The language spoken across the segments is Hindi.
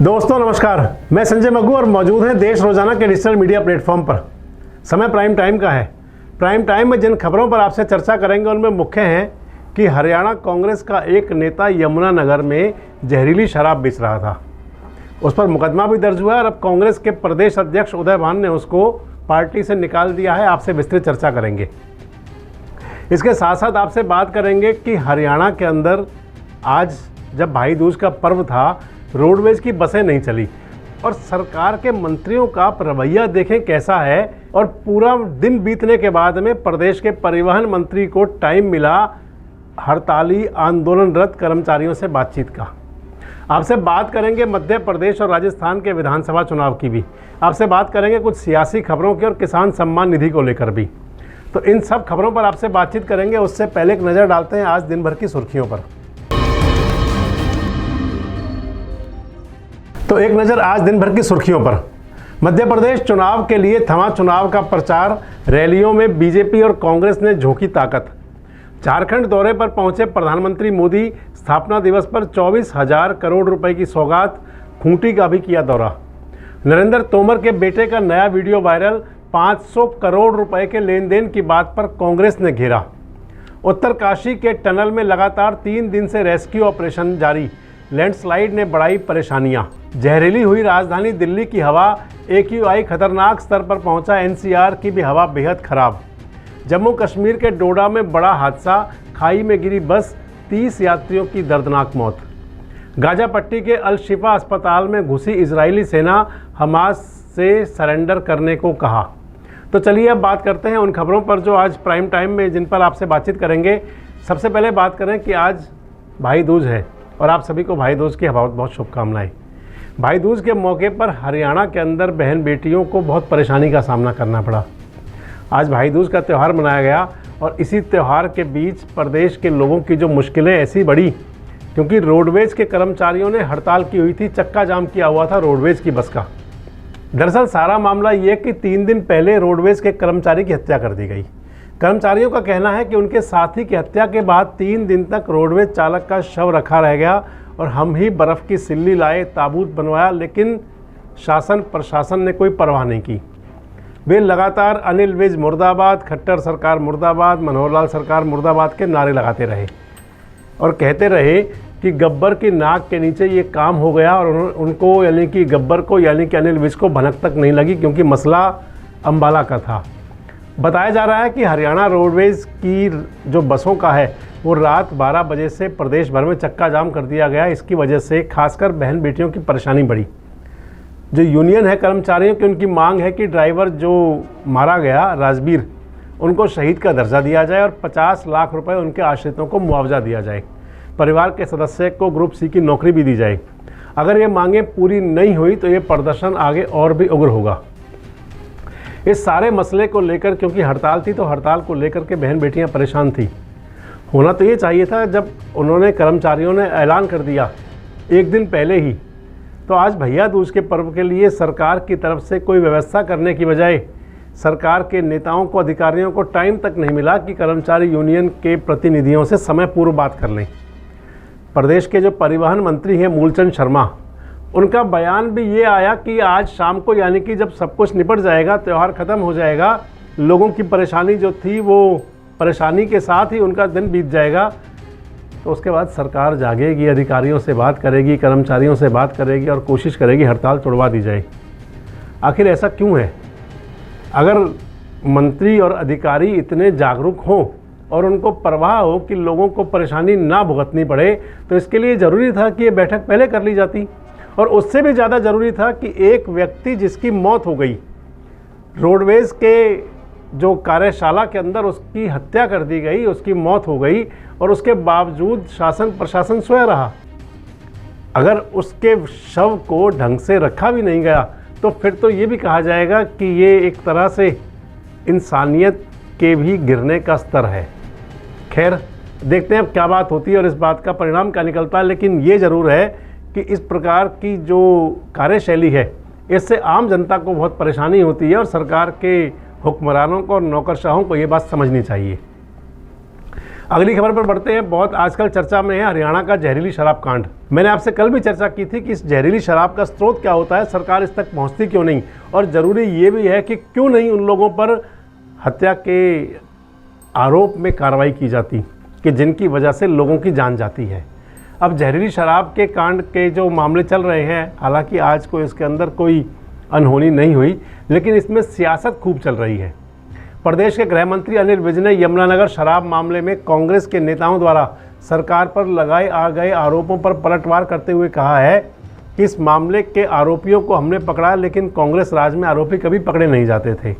दोस्तों नमस्कार, मैं संजय मग्गू और मौजूद हैं देश रोजाना के डिजिटल मीडिया प्लेटफॉर्म पर। समय प्राइम टाइम का है। प्राइम टाइम में जिन खबरों पर आपसे चर्चा करेंगे उनमें मुख्य हैं कि हरियाणा कांग्रेस का एक नेता यमुनानगर में जहरीली शराब बेच रहा था, उस पर मुकदमा भी दर्ज हुआ और अब कांग्रेस के प्रदेश अध्यक्ष उदय भान ने उसको पार्टी से निकाल दिया है। आपसे विस्तृत चर्चा करेंगे। इसके साथ साथ आपसे बात करेंगे कि हरियाणा के अंदर आज जब भाई दूज का पर्व था, रोडवेज की बसें नहीं चली और सरकार के मंत्रियों का रवैया देखें कैसा है। और पूरा दिन बीतने के बाद में प्रदेश के परिवहन मंत्री को टाइम मिला हड़ताली आंदोलनरत कर्मचारियों से बातचीत का। आपसे बात करेंगे मध्य प्रदेश और राजस्थान के विधानसभा चुनाव की भी। आपसे बात करेंगे कुछ सियासी खबरों की और किसान सम्मान निधि को लेकर भी। तो इन सब खबरों पर आपसे बातचीत करेंगे। उससे पहले एक नज़र डालते हैं आज दिन भर की सुर्खियों पर। तो एक नज़र आज दिन भर की सुर्खियों पर। मध्य प्रदेश चुनाव के लिए थमा चुनाव का प्रचार। रैलियों में बीजेपी और कांग्रेस ने झोंकी ताकत। झारखंड दौरे पर पहुंचे प्रधानमंत्री मोदी। स्थापना दिवस पर 24,000 करोड़ रुपए की सौगात। खूंटी का भी किया दौरा। नरेंद्र तोमर के बेटे का नया वीडियो वायरल। 500 करोड़ रुपए के लेन देन की बात पर कांग्रेस ने घेरा। उत्तरकाशी के टनल में लगातार 3 दिन से रेस्क्यू ऑपरेशन जारी। लैंडस्लाइड ने बढ़ाई परेशानियां। जहरीली हुई राजधानी दिल्ली की हवा। AQI खतरनाक स्तर पर पहुंचा। NCR की भी हवा बेहद खराब। जम्मू कश्मीर के डोडा में बड़ा हादसा। खाई में गिरी बस। 30 यात्रियों की दर्दनाक मौत। गाजा पट्टी के अल शिफा अस्पताल में घुसी इजरायली सेना। हमास से सरेंडर करने को कहा। तो चलिए अब बात करते हैं उन खबरों पर जो आज प्राइम टाइम में जिन पर आपसे बातचीत करेंगे। सबसे पहले बात करें कि आज भाई दूज है और आप सभी को भाई दूज की बहुत बहुत शुभकामनाएं। भाई दूज के मौके पर हरियाणा के अंदर बहन बेटियों को बहुत परेशानी का सामना करना पड़ा। आज भाई दूज का त्यौहार मनाया गया और इसी त्यौहार के बीच प्रदेश के लोगों की जो मुश्किलें ऐसी बढ़ी क्योंकि रोडवेज के कर्मचारियों ने हड़ताल की हुई थी। चक्का जाम किया हुआ था रोडवेज की बस का। दरअसल सारा मामला ये कि 3 दिन पहले रोडवेज के कर्मचारी की हत्या कर दी गई। कर्मचारियों का कहना है कि उनके साथी की हत्या के बाद 3 दिन तक रोडवेज चालक का शव रखा रह गया और हम ही बर्फ़ की सिल्ली लाए, ताबूत बनवाया, लेकिन शासन प्रशासन ने कोई परवाह नहीं की। वे लगातार अनिल विज मुर्दाबाद, खट्टर सरकार मुर्दाबाद, मनोहर लाल सरकार मुर्दाबाद के नारे लगाते रहे और कहते रहे कि गब्बर की नाक के नीचे ये काम हो गया और उनको यानी कि गब्बर को यानी कि अनिल विज को भनक तक नहीं लगी क्योंकि मसला अम्बाला का था। बताया जा रहा है कि हरियाणा रोडवेज की जो बसों का है वो रात 12 बजे से प्रदेश भर में चक्का जाम कर दिया गया। इसकी वजह से खासकर बहन बेटियों की परेशानी बढ़ी। जो यूनियन है कर्मचारियों की, उनकी मांग है कि ड्राइवर जो मारा गया राजबीर, उनको शहीद का दर्जा दिया जाए और 50 लाख रुपए उनके आश्रितों को मुआवजा दिया जाए। परिवार के सदस्य को ग्रुप C की नौकरी भी दी जाए। अगर ये मांगें पूरी नहीं हुई तो ये प्रदर्शन आगे और भी उग्र होगा। इस सारे मसले को लेकर, क्योंकि हड़ताल थी तो हड़ताल को लेकर के बहन बेटियां परेशान थी। होना तो ये चाहिए था जब उन्होंने कर्मचारियों ने ऐलान कर दिया एक दिन पहले ही। तो आज भैया दूज के पर्व के लिए सरकार की तरफ से कोई व्यवस्था करने की बजाय सरकार के नेताओं को, अधिकारियों को टाइम तक नहीं मिला कि कर्मचारी यूनियन के प्रतिनिधियों से समय पूर्व बात कर लें। प्रदेश के जो परिवहन मंत्री हैं मूलचंद शर्मा, उनका बयान भी ये आया कि आज शाम को यानी कि जब सब कुछ निपट जाएगा, त्यौहार ख़त्म हो जाएगा, लोगों की परेशानी जो थी वो परेशानी के साथ ही उनका दिन बीत जाएगा, तो उसके बाद सरकार जागेगी, अधिकारियों से बात करेगी, कर्मचारियों से बात करेगी और कोशिश करेगी हड़ताल तोड़वा दी जाए। आखिर ऐसा क्यों है? अगर मंत्री और अधिकारी इतने जागरूक हों और उनको परवाह हो कि लोगों को परेशानी ना भुगतनी पड़े, तो इसके लिए ज़रूरी था कि ये बैठक पहले कर ली जाती। और उससे भी ज़्यादा ज़रूरी था कि एक व्यक्ति जिसकी मौत हो गई, रोडवेज़ के जो कार्यशाला के अंदर उसकी हत्या कर दी गई, उसकी मौत हो गई और उसके बावजूद शासन प्रशासन सोया रहा। अगर उसके शव को ढंग से रखा भी नहीं गया तो फिर तो ये भी कहा जाएगा कि ये एक तरह से इंसानियत के भी गिरने का स्तर है। खैर, देखते हैं अब क्या बात होती है और इस बात का परिणाम क्या निकलता है। लेकिन ये ज़रूर है कि इस प्रकार की जो कार्यशैली है इससे आम जनता को बहुत परेशानी होती है और सरकार के हुक्मरानों को और नौकरशाहों को ये बात समझनी चाहिए। अगली खबर पर बढ़ते हैं। बहुत आजकल चर्चा में है हरियाणा का जहरीली शराब कांड। मैंने आपसे कल भी चर्चा की थी कि इस जहरीली शराब का स्रोत क्या होता है, सरकार इस तक पहुंचती क्यों नहीं, और ज़रूरी ये भी है कि क्यों नहीं उन लोगों पर हत्या के आरोप में कार्रवाई की जाती कि जिनकी वजह से लोगों की जान जाती है। अब जहरीली शराब के कांड के जो मामले चल रहे हैं, हालांकि आज को इसके अंदर कोई अनहोनी नहीं हुई, लेकिन इसमें सियासत खूब चल रही है। प्रदेश के गृह मंत्री अनिल विज ने यमुनानगर शराब मामले में कांग्रेस के नेताओं द्वारा सरकार पर लगाए आ गए आरोपों पर पलटवार करते हुए कहा है कि इस मामले के आरोपियों को हमने पकड़ा, लेकिन कांग्रेस राज में आरोपी कभी पकड़े नहीं जाते थे।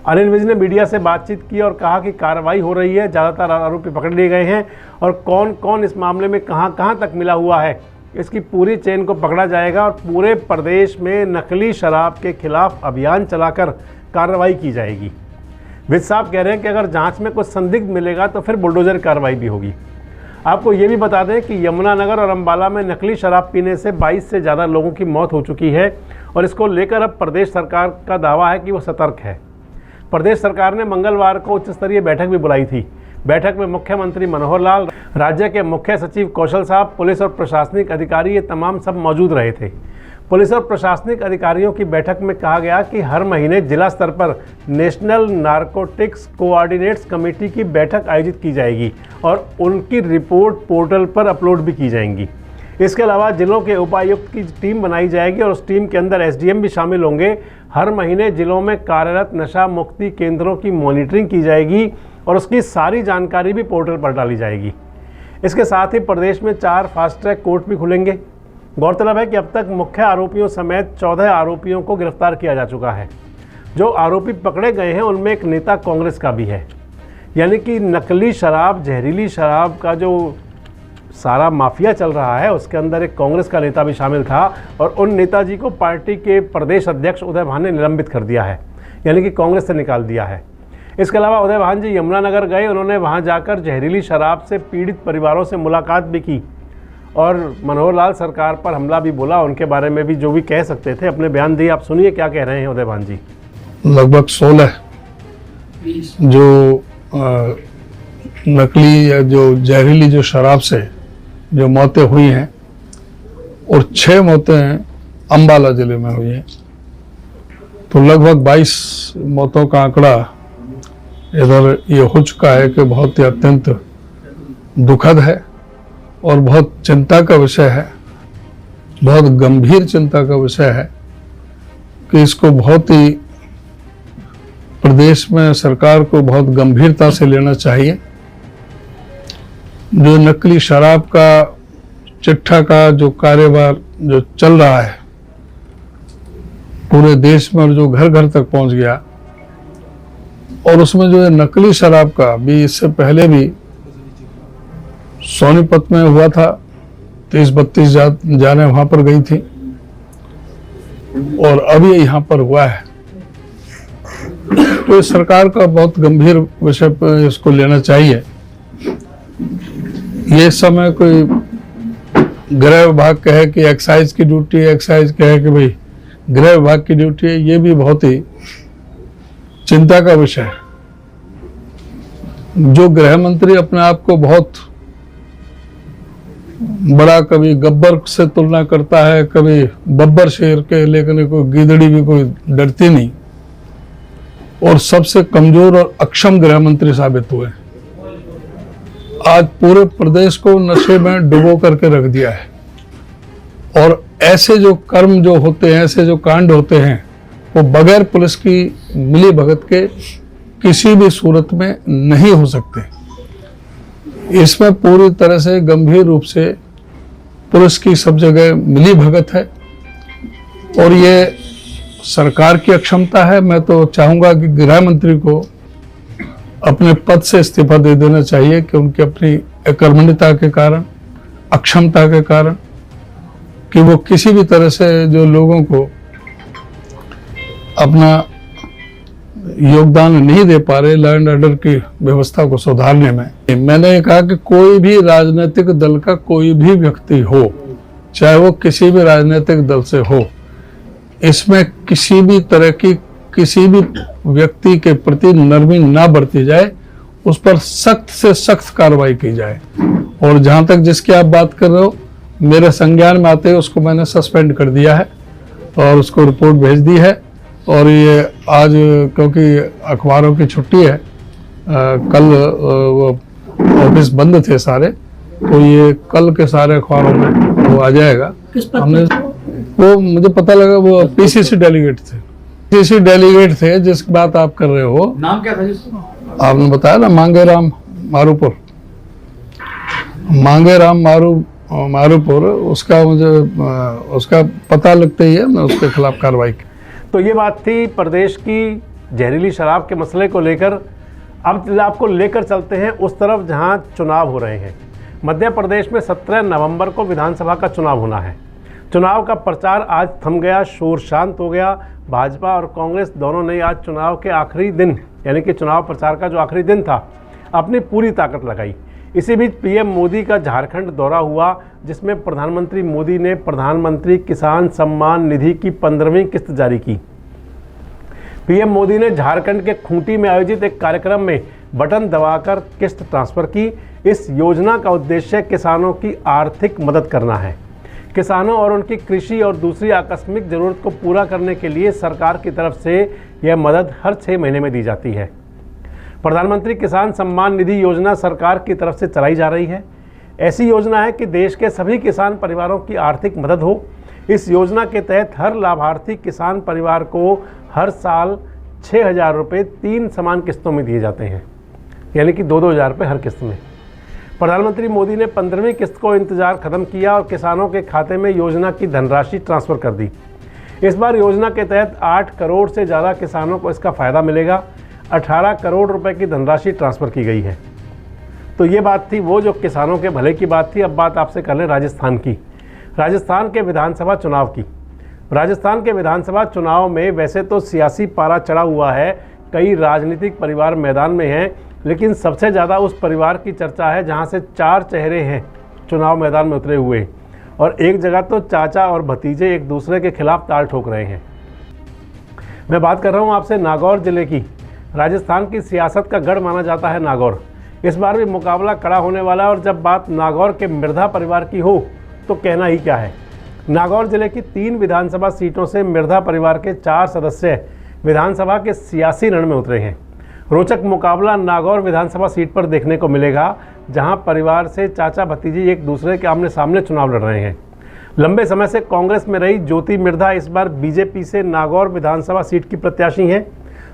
अनिल विज ने मीडिया से बातचीत की और कहा कि कार्रवाई हो रही है, ज़्यादातर आरोपी पकड़ लिए गए हैं और कौन कौन इस मामले में कहां कहां तक मिला हुआ है, इसकी पूरी चेन को पकड़ा जाएगा और पूरे प्रदेश में नकली शराब के खिलाफ अभियान चलाकर कार्रवाई की जाएगी। विज साहब कह रहे हैं कि अगर जांच में कुछ संदिग्ध मिलेगा तो फिर बुलडोजर कार्रवाई भी होगी। आपको ये भी बता दें कि यमुनानगर और अंबाला में नकली शराब पीने से 22 से ज़्यादा लोगों की मौत हो चुकी है और इसको लेकर अब प्रदेश सरकार का दावा है कि वो सतर्क है। प्रदेश सरकार ने मंगलवार को उच्च स्तरीय बैठक भी बुलाई थी। बैठक में मुख्यमंत्री मनोहर लाल, राज्य के मुख्य सचिव कौशल साहब, पुलिस और प्रशासनिक अधिकारी ये तमाम सब मौजूद रहे थे। पुलिस और प्रशासनिक अधिकारियों की बैठक में कहा गया कि हर महीने जिला स्तर पर नेशनल नारकोटिक्स कोऑर्डिनेट्स कमेटी की बैठक आयोजित की जाएगी और उनकी रिपोर्ट पोर्टल पर अपलोड भी की जाएंगी। इसके अलावा जिलों के उपायुक्त की टीम बनाई जाएगी और उस टीम के अंदर एसडीएम भी शामिल होंगे। हर महीने जिलों में कार्यरत नशा मुक्ति केंद्रों की मॉनिटरिंग की जाएगी और उसकी सारी जानकारी भी पोर्टल पर डाली जाएगी। इसके साथ ही प्रदेश में 4 फास्ट ट्रैक कोर्ट भी खुलेंगे। गौरतलब है कि अब तक मुख्य आरोपियों समेत 14 आरोपियों को गिरफ्तार किया जा चुका है। जो आरोपी पकड़े गए हैं उनमें एक नेता कांग्रेस का भी है। यानी कि नकली शराब, जहरीली शराब का जो सारा माफिया चल रहा है उसके अंदर एक कांग्रेस का नेता भी शामिल था और उन नेताजी को पार्टी के प्रदेश अध्यक्ष उदय भान ने निलंबित कर दिया है, यानी कि कांग्रेस से निकाल दिया है। इसके अलावा उदय भान जी यमुनानगर गए, उन्होंने वहां जाकर जहरीली शराब से पीड़ित परिवारों से मुलाकात भी की और मनोहर लाल सरकार पर हमला भी बोला। उनके बारे में भी जो भी कह सकते थे अपने बयान दिए। आप सुनिए क्या कह रहे हैं उदय भान जी। लगभग 16 जो नकली या जो जहरीली जो शराब से जो मौतें हुई हैं और 6 मौतें अंबाला जिले में हुई हैं, तो लगभग 22 मौतों का आंकड़ा इधर ये हो चुका है कि बहुत ही अत्यंत दुखद है और बहुत चिंता का विषय है, बहुत गंभीर चिंता का विषय है कि इसको बहुत ही प्रदेश में सरकार को बहुत गंभीरता से लेना चाहिए। जो नकली शराब का चिट्ठा का जो कारोबार जो चल रहा है पूरे देश में और जो घर घर तक पहुंच गया, और उसमें जो है नकली शराब का भी इससे पहले भी सोनीपत में हुआ था, 30-32 जाने वहां पर गई थी और अब ये यहाँ पर हुआ है। तो इस सरकार का बहुत गंभीर विषय पर इसको लेना चाहिए। ये समय कोई गृह विभाग कहे कि एक्साइज की ड्यूटी है, एक्साइज कहे कि भाई गृह विभाग की ड्यूटी है, ये भी बहुत ही चिंता का विषय है। जो गृह मंत्री अपने आप को बहुत बड़ा, कभी गब्बर से तुलना करता है, कभी बब्बर शेर के, लेकिन कोई गीदड़ी भी कोई डरती नहीं और सबसे कमजोर और अक्षम गृह मंत्री साबित हुए। आज पूरे प्रदेश को नशे में डुबो करके रख दिया है और ऐसे जो कर्म जो होते हैं, ऐसे जो कांड होते हैं, वो बगैर पुलिस की मिली भगत के किसी भी सूरत में नहीं हो सकते। इसमें पूरी तरह से गंभीर रूप से पुलिस की सब जगह मिली भगत है और ये सरकार की अक्षमता है। मैं तो चाहूंगा कि गृह मंत्री को अपने पद से इस्तीफा दे देना चाहिए कि उनकी अपनी अकर्मण्यता के कारण, अक्षमता के कारण, कि वो किसी भी तरह से जो लोगों को अपना योगदान नहीं दे पा रहे लॉ एंड ऑर्डर की व्यवस्था को सुधारने में। मैंने कहा कि कोई भी राजनीतिक दल का कोई भी व्यक्ति हो, चाहे वो किसी भी राजनीतिक दल से हो, इसमें किसी भी तरह की किसी भी व्यक्ति के प्रति नरमी ना बरती जाए उस पर सख्त से सख्त कार्रवाई की जाए। और जहां तक जिसकी आप बात कर रहे हो, मेरे संज्ञान में आते ही उसको मैंने सस्पेंड कर दिया है और उसको रिपोर्ट भेज दी है। और ये आज क्योंकि अखबारों की छुट्टी है, कल वो ऑफिस बंद थे सारे, तो ये कल के सारे अखबारों में वो आ जाएगा। किस पद हमने पर? वो मुझे पता लगा वो पीसीसी डेलीगेट थे, पीसीसी डेलीगेट थे जिसकी बात आप कर रहे हो। नाम क्या था जिसका? आपने बताया ना, मांगेराम मारूपुर, मांगेराम मारूपुर, उसका मुझे उसका पता लगता ही है, मैं उसके खिलाफ कार्रवाई की। तो ये बात थी प्रदेश की जहरीली शराब के मसले को लेकर। अब आपको लेकर चलते हैं उस तरफ जहां चुनाव हो रहे हैं। मध्य प्रदेश में 17 नवंबर को विधानसभा का चुनाव होना है। चुनाव का प्रचार आज थम गया, शोर शांत हो गया। भाजपा और कांग्रेस दोनों ने आज चुनाव के आखिरी दिन, यानी कि चुनाव प्रचार का जो आखिरी दिन था, अपनी पूरी ताकत लगाई। इसी बीच पीएम मोदी का झारखंड दौरा हुआ, जिसमें प्रधानमंत्री मोदी ने प्रधानमंत्री किसान सम्मान निधि की 15वीं किस्त जारी की। पीएम मोदी ने झारखंड के खूंटी में आयोजित एक कार्यक्रम में बटन दबाकर किस्त ट्रांसफर की। इस योजना का उद्देश्य किसानों की आर्थिक मदद करना है। किसानों और उनकी कृषि और दूसरी आकस्मिक जरूरत को पूरा करने के लिए सरकार की तरफ से यह मदद हर 6 महीने में दी जाती है। प्रधानमंत्री किसान सम्मान निधि योजना सरकार की तरफ से चलाई जा रही है। ऐसी योजना है कि देश के सभी किसान परिवारों की आर्थिक मदद हो। इस योजना के तहत हर लाभार्थी किसान परिवार को हर साल 6,000 रुपये 3 समान किस्तों में दिए जाते हैं, यानी कि 2-2 हज़ार रुपये हर किस्त में। प्रधानमंत्री मोदी ने 15वीं किस्त को इंतजार खत्म किया और किसानों के खाते में योजना की धनराशि ट्रांसफ़र कर दी। इस बार योजना के तहत 8 करोड़ से ज़्यादा किसानों को इसका फ़ायदा मिलेगा। 18 करोड़ रुपए की धनराशि ट्रांसफ़र की गई है। तो ये बात थी वो जो किसानों के भले की बात थी। अब बात आपसे कर लें राजस्थान की, राजस्थान के विधानसभा चुनाव की। राजस्थान के विधानसभा चुनाव में वैसे तो सियासी पारा चढ़ा हुआ है, कई राजनीतिक परिवार मैदान में हैं, लेकिन सबसे ज़्यादा उस परिवार की चर्चा है जहां से 4 चेहरे हैं चुनाव मैदान में उतरे हुए, और एक जगह तो चाचा और भतीजे एक दूसरे के खिलाफ ताल ठोक रहे हैं। मैं बात कर रहा हूं आपसे नागौर ज़िले की। राजस्थान की सियासत का गढ़ माना जाता है नागौर। इस बार भी मुकाबला कड़ा होने वाला है, और जब बात नागौर के मिर्धा परिवार की हो तो कहना ही क्या है। नागौर जिले की 3 विधानसभा सीटों से मिर्धा परिवार के 4 सदस्य विधानसभा के सियासी रण में उतरे हैं। रोचक मुकाबला नागौर विधानसभा सीट पर देखने को मिलेगा, जहां परिवार से चाचा भतीजी एक दूसरे के आमने सामने चुनाव लड़ रहे हैं। लंबे समय से कांग्रेस में रही ज्योति मिर्धा इस बार बीजेपी से नागौर विधानसभा सीट की प्रत्याशी हैं।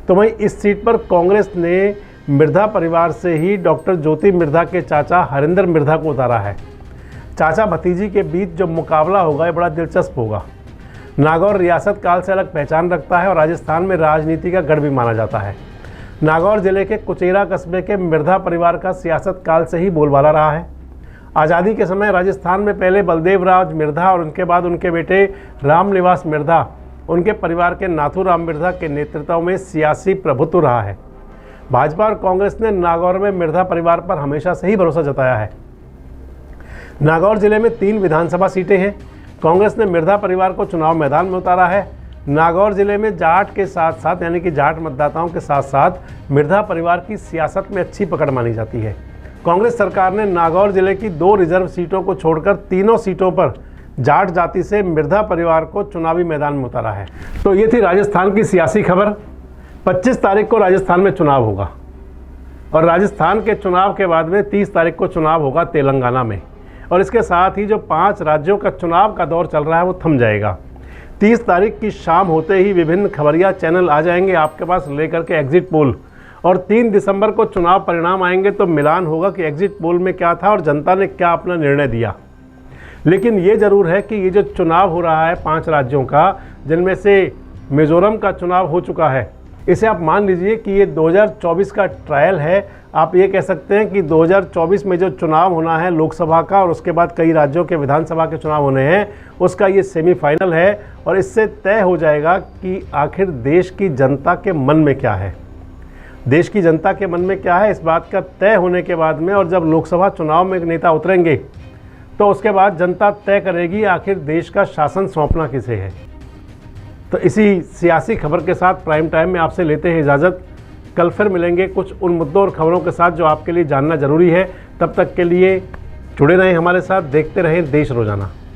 तो वहीं इस सीट पर कांग्रेस ने मिर्धा परिवार से ही डॉक्टर ज्योति मिर्धा के चाचा हरिंदर मिर्धा को उतारा है। चाचा भतीजी के बीच जो मुकाबला होगा ये बड़ा दिलचस्प होगा। नागौर रियासत काल से अलग पहचान रखता है और राजस्थान में राजनीति का गढ़ भी माना जाता है। नागौर जिले के कुचेरा कस्बे के मिर्धा परिवार का सियासत काल से ही बोलबाला रहा है। आज़ादी के समय राजस्थान में पहले बलदेव राज मिर्धा और उनके बाद उनके बेटे रामनिवास मिर्धा, उनके परिवार के नाथूराम मिर्धा के नेतृत्व में सियासी प्रभुत्व रहा है। भाजपा और कांग्रेस ने नागौर में मिर्धा परिवार पर हमेशा से ही भरोसा जताया है। नागौर जिले में 3 विधानसभा सीटें हैं। कांग्रेस ने मिर्धा परिवार को चुनाव मैदान में उतारा है। नागौर जिले में जाट के साथ साथ, यानी कि जाट मतदाताओं के साथ साथ मिर्धा परिवार की सियासत में अच्छी पकड़ मानी जाती है। कांग्रेस सरकार ने नागौर जिले की 2 रिजर्व सीटों को छोड़कर तीनों सीटों पर जाट जाति से मिर्धा परिवार को चुनावी मैदान में उतारा है। तो ये थी राजस्थान की सियासी खबर। 25 तारीख को राजस्थान में चुनाव होगा, और राजस्थान के चुनाव के बाद में 30 तारीख को चुनाव होगा तेलंगाना में, और इसके साथ ही जो 5 राज्यों का चुनाव का दौर चल रहा है वो थम जाएगा। 30 तारीख की शाम होते ही विभिन्न खबरिया चैनल आ जाएंगे आपके पास लेकर के एग्जिट पोल, और 3 दिसंबर को चुनाव परिणाम आएंगे तो मिलान होगा कि एग्जिट पोल में क्या था और जनता ने क्या अपना निर्णय दिया। लेकिन ये ज़रूर है कि ये जो चुनाव हो रहा है 5 राज्यों का, जिनमें से मिज़ोरम का चुनाव हो चुका है, इसे आप मान लीजिए कि ये 2024 का ट्रायल है। आप ये कह सकते हैं कि 2024 में जो चुनाव होना है लोकसभा का, और उसके बाद कई राज्यों के विधानसभा के चुनाव होने हैं, उसका ये सेमीफाइनल है, और इससे तय हो जाएगा कि आखिर देश की जनता के मन में क्या है। देश की जनता के मन में क्या है, इस बात का तय होने के बाद में, और जब लोकसभा चुनाव में नेता उतरेंगे तो उसके बाद जनता तय करेगी आखिर देश का शासन सौंपना किसे है। तो इसी सियासी खबर के साथ प्राइम टाइम में आपसे लेते हैं इजाज़त। कल फिर मिलेंगे कुछ उन मुद्दों और खबरों के साथ जो आपके लिए जानना जरूरी है। तब तक के लिए जुड़े रहें हमारे साथ, देखते रहें देश रोजाना।